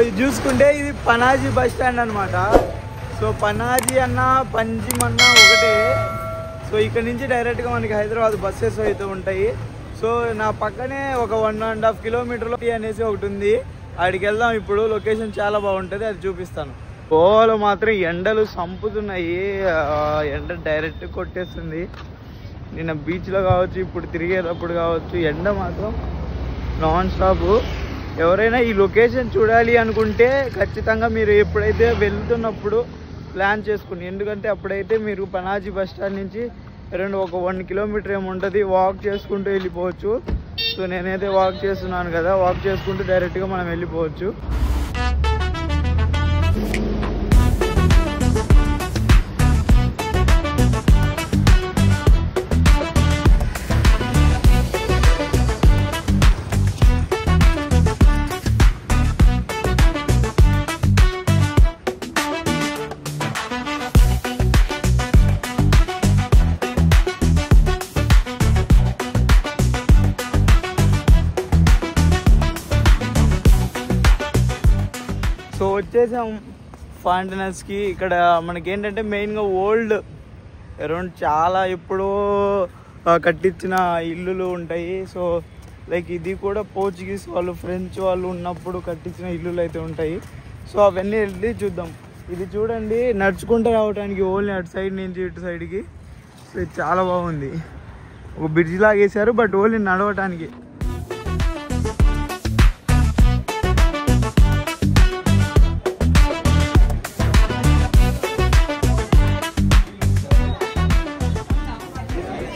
ఇది చూసుకుంటే ఇది పనాజీ బస్ స్టాండ్ అనమాట. సో పనాజీ అన్న పంజిమ్ అన్న ఒకటే. సో ఇక్కడ నుంచి డైరెక్ట్గా మనకి హైదరాబాద్ బస్సెస్ అయితే ఉంటాయి. సో నా పక్కనే ఒక 1.5 కిలోమీటర్లో అనేసి ఒకటి ఉంది, అక్కడికి వెళ్దాం. ఇప్పుడు లొకేషన్ చాలా బాగుంటుంది, అది చూపిస్తాను. గోవాలో మాత్రం ఎండలు సంపుతున్నాయి, ఎండ డైరెక్ట్ కొట్టేస్తుంది. నిన్న బీచ్లో కావచ్చు, ఇప్పుడు తిరిగేటప్పుడు కావచ్చు, ఎండ మాత్రం నాన్ స్టాప్. ఎవరైనా ఈ లొకేషన్ చూడాలి అనుకుంటే ఖచ్చితంగా మీరు ఎప్పుడైతే వెళ్తున్నప్పుడు ప్లాన్ చేసుకుని, ఎందుకంటే అప్పుడైతే మీరు పనాజీ బస్ స్టాండ్ నుంచి ఒక 1 కిలోమీటర్ ఏముంటుంది, వాక్ చేసుకుంటూ వెళ్ళిపోవచ్చు. సో నేనైతే వాక్ చేస్తున్నాను కదా, వాక్ చేసుకుంటూ డైరెక్ట్గా మనం వెళ్ళిపోవచ్చు. సో వచ్చేసాం ఫాంటనర్స్కి. ఇక్కడ మనకి ఏంటంటే మెయిన్గా ఓల్డ్ అరౌండ్ చాలా ఎప్పుడో కట్టించిన ఇల్లులు ఉంటాయి. సో లైక్ ఇది కూడా పోర్చుగీస్ వాళ్ళు, ఫ్రెంచ్ వాళ్ళు ఉన్నప్పుడు కట్టించిన ఇల్లులు అయితే ఉంటాయి. సో అవన్నీ వెళ్ళి చూద్దాం. ఇది చూడండి, నడుచుకుంటూ రావడానికి ఓన్లీ అటు సైడ్ నుంచి ఇటు సైడ్కి. సో ఇది చాలా బాగుంది, ఒక బ్రిడ్జ్ లాగేశారు, బట్ ఓన్లీ నడవటానికి.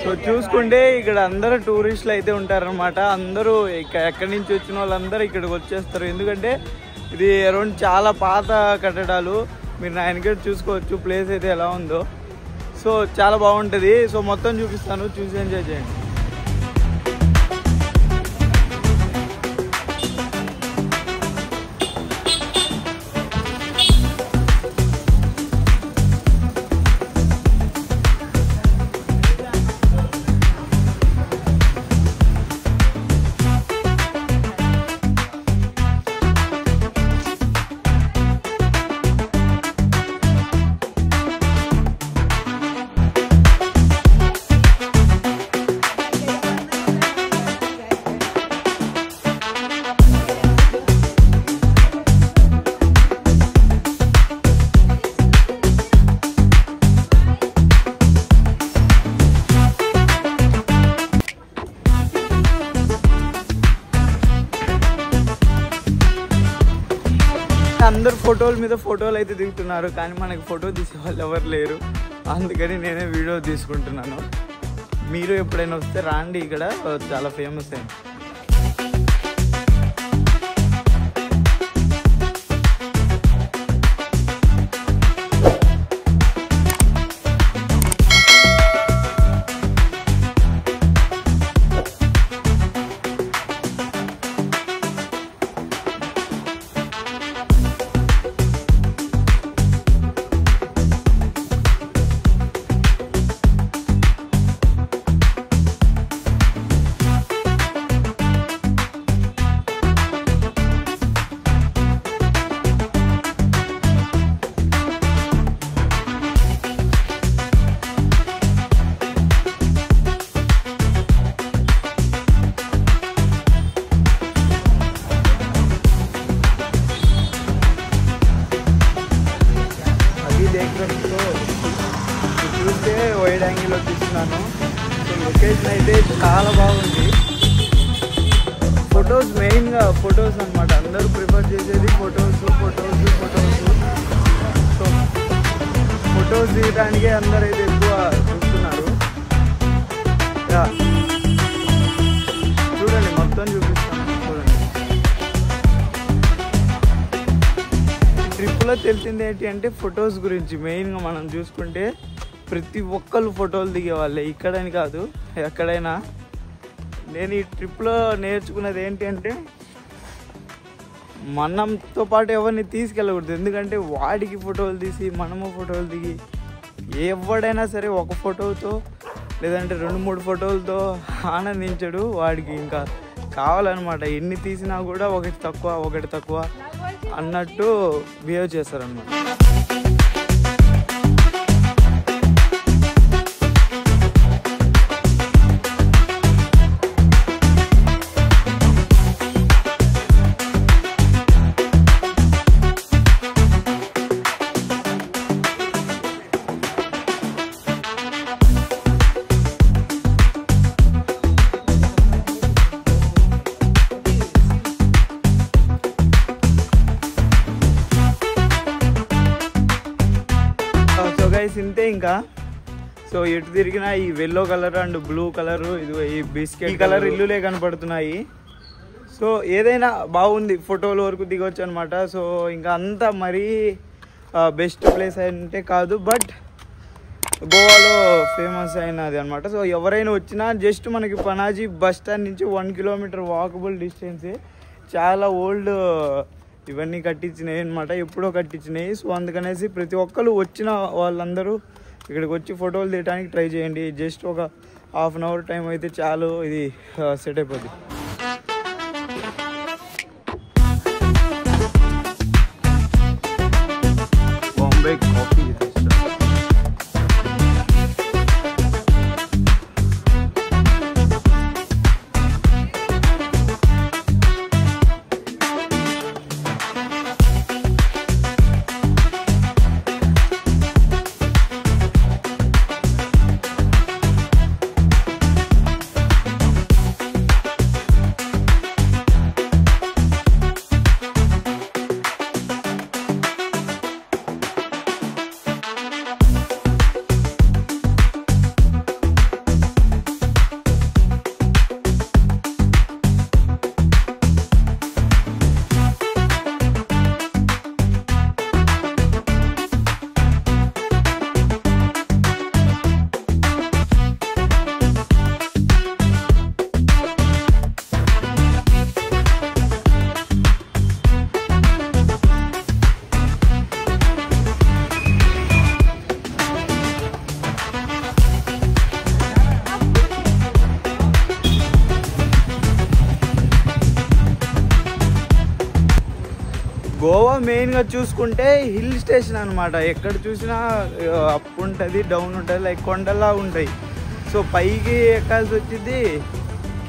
సో చూసుకుంటే ఇక్కడ అందరూ టూరిస్టులు అయితే ఉంటారనమాట. అందరూ ఎక్కడి నుంచి వచ్చిన వాళ్ళందరూ ఇక్కడికి వచ్చేస్తారు, ఎందుకంటే ఇది అరౌండ్ చాలా పాత కట్టడాలు. మీరు నా వెనక చూసుకోవచ్చు ప్లేస్ అయితే ఎలా ఉందో. సో చాలా బాగుంటుంది. సో మొత్తం చూపిస్తాను, చూసి ఎంజాయ్ చేయండి. అందరు ఫోటోల మీద ఫోటోలు అయితే దిగుతున్నారు, కానీ మనకి ఫోటో తీసే వాళ్ళు ఎవరు లేరు. అందుకని నేనే వీడియో తీసుకుంటున్నాను. మీరు ఎప్పుడైనా వస్తే రాండి, ఇక్కడ చాలా ఫేమస్ అయింది. చూస్తే వైడ్ యాంగిల్లో తీస్తున్నాను. సో లొకేషన్ అయితే చాలా బాగుంది. ఫొటోస్, మెయిన్గా ఫొటోస్ అనమాట. అందరూ ప్రిఫర్ చేసేది ఫొటోస్. సో ఫొటోస్ తీయడానికే అందరూ అయితే ఎక్కువ చూస్తున్నారు. చూడండి, మొత్తం చూపిస్తాను. చూడండి, ట్రిప్లో తెలిసింది ఏంటి అంటే ఫొటోస్ గురించి. మెయిన్గా మనం చూసుకుంటే ప్రతి ఒక్కరు ఫోటోలు దిగేవాళ్ళే, ఇక్కడని కాదు ఎక్కడైనా. నేను ఈ ట్రిప్లో నేర్చుకున్నది ఏంటి అంటే మనంతో పాటు ఎవరిని తీసుకెళ్ళకూడదు. ఎందుకంటే వాడికి ఫోటోలు తీసి మనము ఫోటోలు దిగి ఎవడైనా సరే ఒక ఫోటోతో లేదంటే 2-3 ఫోటోలతో ఆనందించడు. వాడికి ఇంకా కావాలన్నమాట. ఎన్ని తీసినా కూడా ఒకటి తక్కువ అన్నట్టు బిహేవ్ చేస్తారన్నమాట. ఇంతే ఇంకా. సో ఎటు తిరిగినా ఈ yellow colour and blue colour, ఇది ఈ బిస్కెట్ కలర్ ఇల్లులే కనపడుతున్నాయి. సో ఏదైనా బాగుంది, ఫోటోల వరకు దిగొచ్చు అనమాట. సో ఇంకా అంతా మరీ బెస్ట్ ప్లేస్ అంటే కాదు, బట్ గోవాలో ఫేమస్ అయినది అనమాట. సో ఎవరైనా వచ్చినా జస్ట్ మనకి పనాజీ బస్ స్టాండ్ నుంచి 1 కిలోమీటర్ వాకబుల్ డిస్టెన్సే. చాలా ఓల్డ్ ఇవన్నీ కట్టించినాయి అనమాట, ఎప్పుడో కట్టించినాయి. సో అందుకనేసి ప్రతి ఒక్కరు వచ్చిన వాళ్ళందరూ ఇక్కడికి వచ్చి ఫోటోలు తీయడానికి ట్రై చేయండి. జస్ట్ ఒక హాఫ్ అన్ అవర్ టైం అయితే చాలు, ఇది సెట్ అయిపోద్ది. బాంబే కాఫీ గోవా మెయిన్గా చూసుకుంటే హిల్ స్టేషన్ అనమాట. ఎక్కడ చూసినా అప్ ఉంటుంది, డౌన్ ఉంటుంది, లైక్ కొండలా ఉంటాయి. సో పైకి ఎక్కాల్సి వచ్చింది,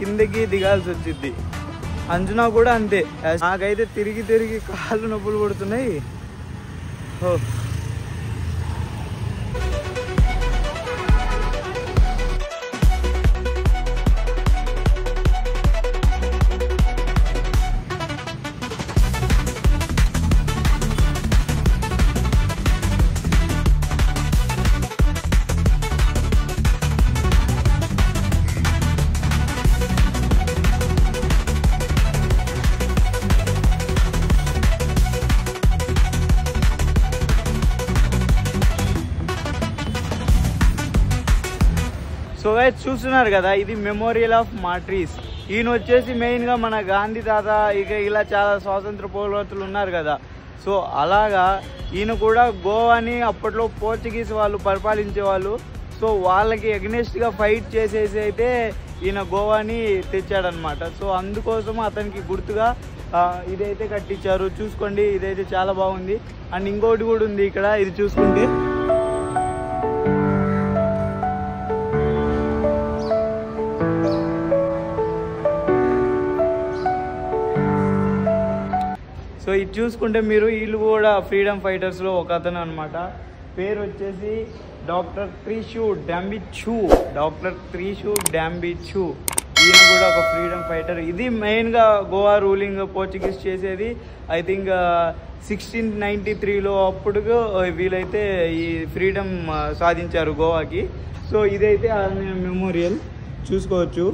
కిందకి దిగాల్సి వచ్చింది. అంజనా కూడా అంతే. నాకైతే తిరిగి తిరిగి కాళ్ళు నొప్పులు పడుతున్నాయి. సో గైస్ చూస్తున్నారు కదా, ఇది మెమోరియల్ ఆఫ్ మాట్రీస్. ఈయన వచ్చేసి మెయిన్గా మన గాంధీ తాత, ఇక ఇలా చాలా స్వాతంత్ర పోరాటలు ఉన్నారు కదా. సో అలాగా ఈయన కూడా గోవాని అప్పట్లో పోర్చుగీస్ వాళ్ళు పరిపాలించే వాళ్ళు. సో వాళ్ళకి ఎగ్నెస్ట్గా ఫైట్ చేసేసి అయితే ఈయన గోవాని తెచ్చాడనమాట. సో అందుకోసం అతనికి గుర్తుగా ఇదైతే కట్టించారు. చూసుకోండి, ఇదైతే చాలా బాగుంది. అండ్ ఇంకోటి కూడా ఉంది ఇక్కడ, ఇది చూసుకుంటే సో ఇది చూసుకుంటే మీరు, వీళ్ళు కూడా ఫ్రీడమ్ ఫైటర్స్లో ఒక అతను అనమాట. పేరు వచ్చేసి డాక్టర్ త్రిషు డాంబిచు. ఈయన కూడా ఒక ఫ్రీడమ్ ఫైటర్. ఇది మెయిన్గా గోవా రూలింగ్ పోర్చుగీస్ చేసేది. ఐ థింక్ 1693లో అప్పుడు వీళ్ళైతే ఈ ఫ్రీడమ్ సాధించారు గోవాకి. సో ఇదైతే మెమోరియల్ చూసుకోవచ్చు.